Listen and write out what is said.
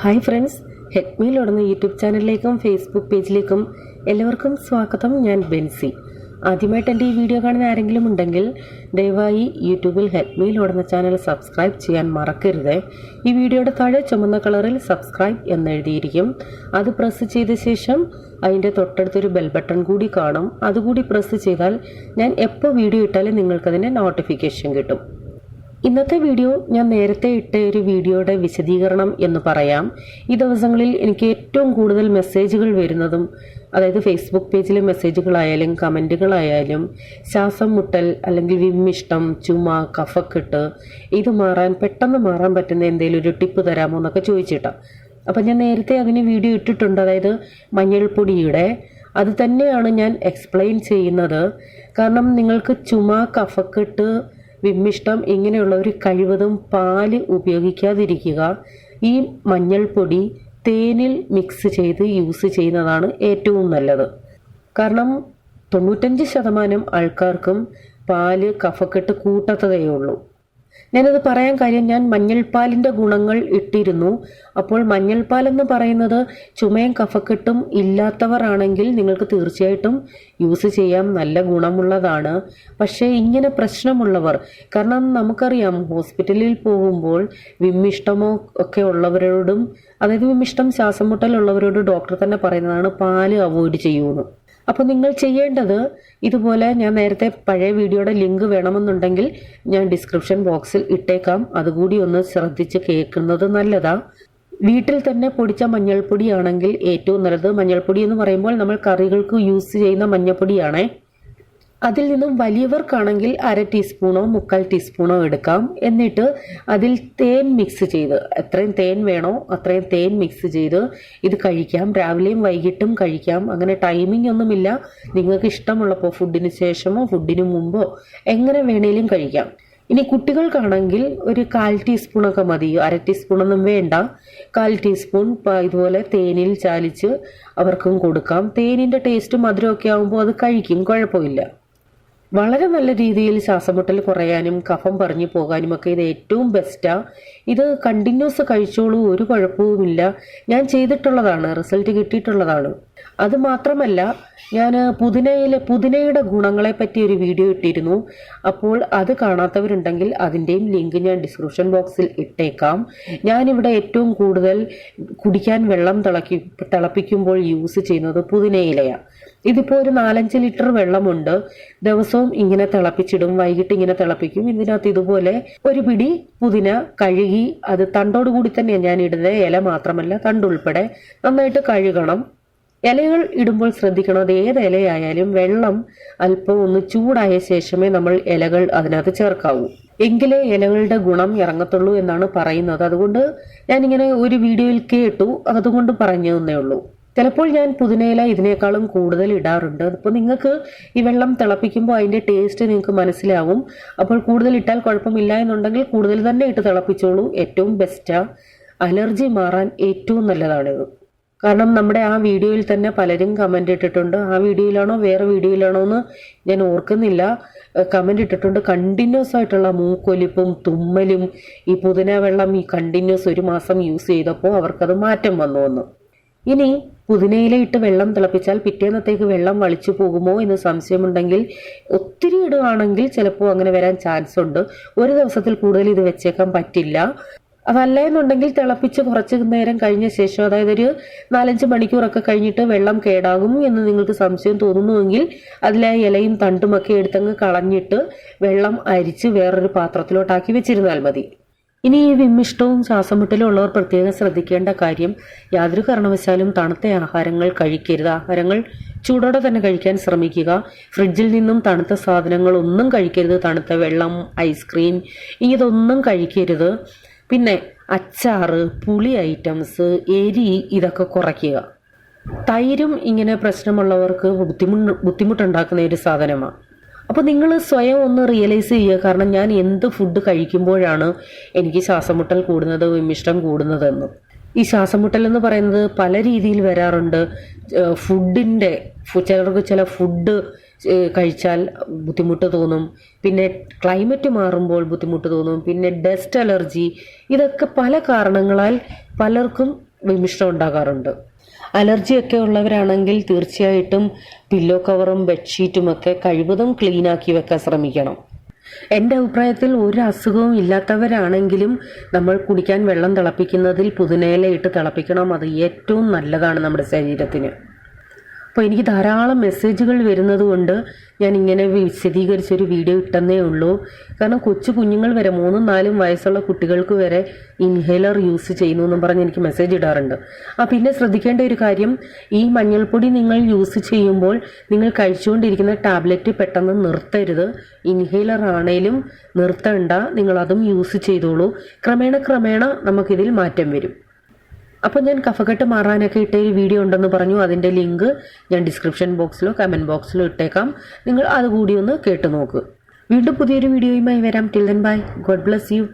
Hi friends, ഹെൽപ്മീൽ ഉടന്ന YouTube ചാനലിലേക്കും Facebook പേജിലേക്കും എല്ലാവർക്കും സ്വാഗതം. ഞാൻ ബെൻസി. ആദ്യമായിട്ട് എൻ്റെ ഈ വീഡിയോ കാണുന്ന ആരെങ്കിലും ഉണ്ടെങ്കിൽ ദയവായി യൂട്യൂബിൽ ഹെൽപ്മീൽ ഉടന്ന ചാനൽ സബ്സ്ക്രൈബ് ചെയ്യാൻ മറക്കരുത്. ഈ വീഡിയോയുടെ താഴെ ചുമന്ന കളറിൽ സബ്സ്ക്രൈബ് എന്നെഴുതിയിരിക്കും. അത് പ്രസ് ചെയ്ത ശേഷം അതിൻ്റെ തൊട്ടടുത്തൊരു ബെൽ ബട്ടൺ കൂടി കാണും. അതുകൂടി പ്രസ് ചെയ്താൽ ഞാൻ എപ്പോൾ വീഡിയോ ഇട്ടാലും നിങ്ങൾക്കതിൻ്റെ നോട്ടിഫിക്കേഷൻ കിട്ടും. ഇന്നത്തെ വീഡിയോ ഞാൻ നേരത്തെ ഇട്ട ഒരു വീഡിയോയുടെ വിശദീകരണം എന്ന് പറയാം. ഈ ദിവസങ്ങളിൽ എനിക്ക് ഏറ്റവും കൂടുതൽ മെസ്സേജുകൾ വരുന്നതും, അതായത് ഫേസ്ബുക്ക് പേജിലെ മെസ്സേജുകളായാലും കമൻറ്റുകളായാലും ശ്വാസം മുട്ടൽ അല്ലെങ്കിൽ വിമ്മിഷ്ടം, ചുമ, കഫക്കെട്ട് ഇത് പെട്ടെന്ന് മാറാൻ പറ്റുന്ന എന്തെങ്കിലും ഒരു ടിപ്പ് തരാമോ എന്നൊക്കെ ചോദിച്ചിട്ടാണ്. അപ്പം ഞാൻ നേരത്തെ അതിന് വീഡിയോ ഇട്ടിട്ടുണ്ട്. അതായത് മഞ്ഞൾപ്പൊടിയുടെ അത് തന്നെയാണ് ഞാൻ എക്സ്പ്ലെയിൻ ചെയ്യുന്നത്. കാരണം നിങ്ങൾക്ക് ചുമ, കഫക്കെട്ട്, വിമ്മിഷ്ടം ഇങ്ങനെയുള്ളവർ കഴിവതും പാല് ഉപയോഗിക്കാതിരിക്കുക. ഈ മഞ്ഞൾപ്പൊടി തേനിൽ മിക്സ് ചെയ്ത് യൂസ് ചെയ്യുന്നതാണ് ഏറ്റവും നല്ലത്. കാരണം 95% ആൾക്കാർക്കും പാല് കഫക്കെട്ട് കൂട്ടത്തതേ ഉള്ളൂ. ഞാനത് പറയാൻ കാര്യം, ഞാൻ മഞ്ഞൾപ്പാലിൻ്റെ ഗുണങ്ങൾ ഇട്ടിരുന്നു. അപ്പോൾ മഞ്ഞൾപ്പാൽ എന്ന് പറയുന്നത് ചുമയും കഫക്കെട്ടും ഇല്ലാത്തവർ ആണെങ്കിൽ നിങ്ങൾക്ക് തീർച്ചയായിട്ടും യൂസ് ചെയ്യാം, നല്ല ഗുണമുള്ളതാണ്. പക്ഷേ ഇങ്ങനെ പ്രശ്നമുള്ളവർ, കാരണം നമുക്കറിയാം ഹോസ്പിറ്റലിൽ പോകുമ്പോൾ വിമ്മിഷ്ടമോ ഒക്കെ ഉള്ളവരോടും, അതായത് വിമ്മിഷ്ടം, ശ്വാസം മുട്ടലുള്ളവരോട് ഡോക്ടർ തന്നെ പറയുന്നതാണ് പാല് അവോയ്ഡ് ചെയ്യുമെന്ന്. അപ്പോൾ നിങ്ങൾ ചെയ്യേണ്ടത് ഇതുപോലെ, ഞാൻ നേരത്തെ പഴയ വീഡിയോയുടെ ലിങ്ക് വേണമെന്നുണ്ടെങ്കിൽ ഞാൻ ഡിസ്ക്രിപ്ഷൻ ബോക്സിൽ ഇട്ടേക്കാം. അതുകൂടി ഒന്ന് ശ്രദ്ധിച്ച് കേൾക്കുന്നത് നല്ലതാ. വീട്ടിൽ തന്നെ പൊടിച്ച മഞ്ഞൾപ്പൊടിയാണെങ്കിൽ ഏറ്റവും നല്ലത്. മഞ്ഞൾപ്പൊടി എന്ന് പറയുമ്പോൾ നമ്മൾ കറികൾക്ക് യൂസ് ചെയ്യുന്ന മഞ്ഞൾപ്പൊടിയാണേ. അതിൽ നിന്നും വലിയവർക്കാണെങ്കിൽ 1/2 ടീസ്പൂണോ 3/4 ടീസ്പൂണോ എടുക്കാം. എന്നിട്ട് അതിൽ തേൻ മിക്സ് ചെയ്ത്, എത്രയും തേൻ വേണോ അത്രയും തേൻ മിക്സ് ചെയ്ത് ഇത് കഴിക്കാം. രാവിലെയും വൈകിട്ടും കഴിക്കാം. അങ്ങനെ ടൈമിംഗ് ഒന്നുമില്ല. നിങ്ങൾക്ക് ഇഷ്ടമുള്ളപ്പോൾ ഫുഡിന് ശേഷമോ ഫുഡിന് മുമ്പോ എങ്ങനെ വേണേലും കഴിക്കാം. ഇനി കുട്ടികൾക്കാണെങ്കിൽ ഒരു 1/4 ടീസ്പൂണൊക്കെ മതി. 1/2 ടീസ്പൂണൊന്നും വേണ്ട. 1/4 ടീസ്പൂൺ ഇതുപോലെ തേനിൽ ചാലിച്ച് അവർക്കും കൊടുക്കാം. തേനിൻ്റെ ടേസ്റ്റും മധുരമൊക്കെ ആകുമ്പോൾ അത് കഴിക്കും, കുഴപ്പമില്ല. വളരെ നല്ല രീതിയിൽ ശ്വാസമുട്ടൽ കുറയാനും കഫം പറഞ്ഞു പോകാനുമൊക്കെ ഇത് ഏറ്റവും ബെസ്റ്റാണ്. ഇത് കണ്ടിന്യൂസ് കഴിച്ചോളൂ, ഒരു കുഴപ്പവുമില്ല. ഞാൻ ചെയ്തിട്ടുള്ളതാണ്, റിസൾട്ട് കിട്ടിയിട്ടുള്ളതാണ്. അത് മാത്രമല്ല, ഞാൻ പുതിനയുടെ ഗുണങ്ങളെ പറ്റി ഒരു വീഡിയോ ഇട്ടിരുന്നു. അപ്പോൾ അത് കാണാത്തവരുണ്ടെങ്കിൽ അതിൻ്റെയും ലിങ്ക് ഞാൻ ഡിസ്ക്രിപ്ഷൻ ബോക്സിൽ ഇട്ടേക്കാം. ഞാനിവിടെ ഏറ്റവും കൂടുതൽ കുടിക്കാൻ വെള്ളം തിളപ്പിക്കുമ്പോൾ യൂസ് ചെയ്യുന്നത് പുതിനയിലയാണ്. ഇതിപ്പോൾ ഒരു 4-5 ലിറ്റർ വെള്ളമുണ്ട്. ദിവസവും ഇങ്ങനെ തിളപ്പിച്ചിടും, വൈകിട്ട് ഇങ്ങനെ തിളപ്പിക്കും. ഇതിനകത്ത് ഇതുപോലെ ഒരു പിടി പുതിന കഴുകി, അത് തണ്ടോടുകൂടി തന്നെയാണ് ഞാൻ ഇടുന്നത്, ഇല മാത്രമല്ല തണ്ടുൾപ്പെടെ നന്നായിട്ട് കഴുകണം. ഇലകൾ ഇടുമ്പോൾ ശ്രദ്ധിക്കണം, അത് ഏത് ഇലയായാലും വെള്ളം അല്പം ഒന്ന് ചൂടായ ശേഷമേ നമ്മൾ ഇലകൾ അതിനകത്ത് ചേർക്കാവൂ. എങ്കിലേ ഇലകളുടെ ഗുണം ഇറങ്ങത്തുള്ളൂ എന്നാണ് പറയുന്നത്. അതുകൊണ്ട് ഞാനിങ്ങനെ ഒരു വീഡിയോയിൽ കേട്ടു, അതുകൊണ്ട് പറഞ്ഞു തന്നേ ഉള്ളൂ. ചിലപ്പോൾ ഞാൻ പുതിനയില ഇതിനേക്കാളും കൂടുതൽ ഇടാറുണ്ട്. അപ്പോൾ നിങ്ങൾക്ക് ഈ വെള്ളം തിളപ്പിക്കുമ്പോൾ അതിൻ്റെ ടേസ്റ്റ് നിങ്ങൾക്ക് മനസ്സിലാവും. അപ്പോൾ കൂടുതൽ ഇട്ടാൽ കുഴപ്പമില്ല എന്നുണ്ടെങ്കിൽ കൂടുതൽ തന്നെ ഇട്ട് തിളപ്പിച്ചോളൂ, ഏറ്റവും ബെസ്റ്റാണ്. അലർജി മാറാൻ ഏറ്റവും നല്ലതാണിത്. കാരണം നമ്മുടെ ആ വീഡിയോയിൽ തന്നെ പലരും കമൻ്റ് ഇട്ടിട്ടുണ്ട്. ആ വീഡിയോയിലാണോ വേറെ വീഡിയോയിലാണോ എന്ന് ഞാൻ ഓർക്കുന്നില്ല. കമൻ്റ് ഇട്ടിട്ടുണ്ട്, കണ്ടിന്യൂസ് ആയിട്ടുള്ള മൂക്കൊലിപ്പും തുമ്മലും ഈ പുതിന വെള്ളം ഈ കണ്ടിന്യൂസ് 1 മാസം യൂസ് ചെയ്തപ്പോൾ അവർക്കത് മാറ്റം വന്നു. ഇനി പുതിനയില ഇട്ട് വെള്ളം തിളപ്പിച്ചാൽ പിറ്റേന്നത്തേക്ക് വെള്ളം വളിച്ചു പോകുമോ എന്ന് സംശയമുണ്ടെങ്കിൽ, ഒത്തിരി ഇടുകയാണെങ്കിൽ ചിലപ്പോൾ അങ്ങനെ വരാൻ ചാൻസ് ഉണ്ട്. ഒരു ദിവസത്തിൽ കൂടുതൽ ഇത് വെച്ചേക്കാൻ പറ്റില്ല. അതല്ല എന്നുണ്ടെങ്കിൽ തിളപ്പിച്ച് കുറച്ച് നേരം കഴിഞ്ഞ ശേഷം, അതായത് ഒരു 4-5 മണിക്കൂറൊക്കെ കഴിഞ്ഞിട്ട് വെള്ളം കേടാകും എന്ന് നിങ്ങൾക്ക് സംശയം തോന്നുന്നുവെങ്കിൽ അതിലെ ഇലയും തണ്ടുമൊക്കെ എടുത്തങ്ങ് കളഞ്ഞിട്ട് വെള്ളം അരിച്ച് വേറൊരു പാത്രത്തിലോട്ടാക്കി വെച്ചിരുന്നാൽ മതി. ഇനി ഈ വിമ്മിഷ്ടവും ശ്വാസമുട്ടലും ഉള്ളവർ പ്രത്യേകം ശ്രദ്ധിക്കേണ്ട കാര്യം, യാതൊരു കാരണവശാലും തണുത്ത ആഹാരങ്ങൾ കഴിക്കരുത്. ആഹാരങ്ങൾ ചൂടോടെ തന്നെ കഴിക്കാൻ ശ്രമിക്കുക. ഫ്രിഡ്ജിൽ നിന്നും തണുത്ത സാധനങ്ങളൊന്നും കഴിക്കരുത്. തണുത്ത വെള്ളം, ഐസ്ക്രീം ഇതൊന്നും കഴിക്കരുത്. പിന്നെ അച്ചാറ്, പുളി ഐറ്റംസ്, എരി ഇതൊക്കെ കുറയ്ക്കുക. തൈരും ഇങ്ങനെ പ്രശ്നമുള്ളവർക്ക് ബുദ്ധിമുട്ടുണ്ടാക്കുന്ന ഒരു സാധനമാണ്. അപ്പോൾ നിങ്ങൾ സ്വയം ഒന്ന് റിയലൈസ് ചെയ്യുക. കാരണം ഞാൻ എന്ത് ഫുഡ് കഴിക്കുമ്പോഴാണ് എനിക്ക് ശ്വാസമുട്ടൽ കൂടുന്നത്, വിമ്മിഷ്ടം കൂടുന്നതെന്ന്. ഈ ശ്വാസമുട്ടൽ എന്ന് പറയുന്നത് പല രീതിയിൽ വരാറുണ്ട്. ചിലർക്ക് ചില ഫുഡ് കഴിച്ചാൽ ബുദ്ധിമുട്ട് തോന്നും, പിന്നെ ക്ലൈമറ്റ് മാറുമ്പോൾ ബുദ്ധിമുട്ട് തോന്നും, പിന്നെ ഡസ്റ്റ് അലർജി, ഇതൊക്കെ പല കാരണങ്ങളാൽ പലർക്കും വിമിഷ്ടം ഉണ്ടാകാറുണ്ട്. അലർജിയൊക്കെ ഉള്ളവരാണെങ്കിൽ തീർച്ചയായിട്ടും പില്ലോ കവറും ബെഡ്ഷീറ്റുമൊക്കെ കഴിവതും ക്ലീനാക്കി വെക്കാൻ ശ്രമിക്കണം. എൻ്റെ അഭിപ്രായത്തിൽ ഒരു അസുഖവും ഇല്ലാത്തവരാണെങ്കിലും നമ്മൾ കുടിക്കാൻ വെള്ളം തിളപ്പിക്കുന്നതിൽ പുതിനയില ഇട്ട് തിളപ്പിക്കണം. അത് ഏറ്റവും നല്ലതാണ് നമ്മുടെ ശരീരത്തിന്. അപ്പോൾ എനിക്ക് ധാരാളം മെസ്സേജുകൾ വരുന്നത് കൊണ്ട് ഞാൻ ഇങ്ങനെ വിശദീകരിച്ചൊരു വീഡിയോ ഇട്ടെന്നേ ഉള്ളൂ. കാരണം കൊച്ചു കുഞ്ഞുങ്ങൾ വരെ 3-4 വയസ്സുള്ള കുട്ടികൾക്ക് വരെ ഇൻഹേലർ യൂസ് ചെയ്യുന്നു എന്നും പറഞ്ഞ് എനിക്ക് മെസ്സേജ് ഇടാറുണ്ട്. പിന്നെ ശ്രദ്ധിക്കേണ്ട ഒരു കാര്യം, ഈ മഞ്ഞൾപ്പൊടി നിങ്ങൾ യൂസ് ചെയ്യുമ്പോൾ നിങ്ങൾ കഴിച്ചുകൊണ്ടിരിക്കുന്ന ടാബ്ലറ്റ് പെട്ടെന്ന് നിർത്തരുത്. ഇൻഹേലർ ആണേലും നിർത്തണ്ട, നിങ്ങളതും യൂസ് ചെയ്തോളൂ. ക്രമേണ നമുക്കിതിൽ മാറ്റം വരും. അപ്പോൾ ഞാൻ കഫക്കെട്ട് മാറാനൊക്കെ ഇട്ട ഒരു വീഡിയോ ഉണ്ടെന്ന് പറഞ്ഞു. അതിൻ്റെ ലിങ്ക് ഞാൻ ഡിസ്ക്രിപ്ഷൻ ബോക്സിലോ കമൻറ്റ് ബോക്സിലോ ഇട്ടേക്കാം. നിങ്ങൾ അതുകൂടി ഒന്ന് കേട്ടു നോക്ക്. വീണ്ടും പുതിയൊരു വീഡിയോയുമായി വരാം. Till then bye. God bless you.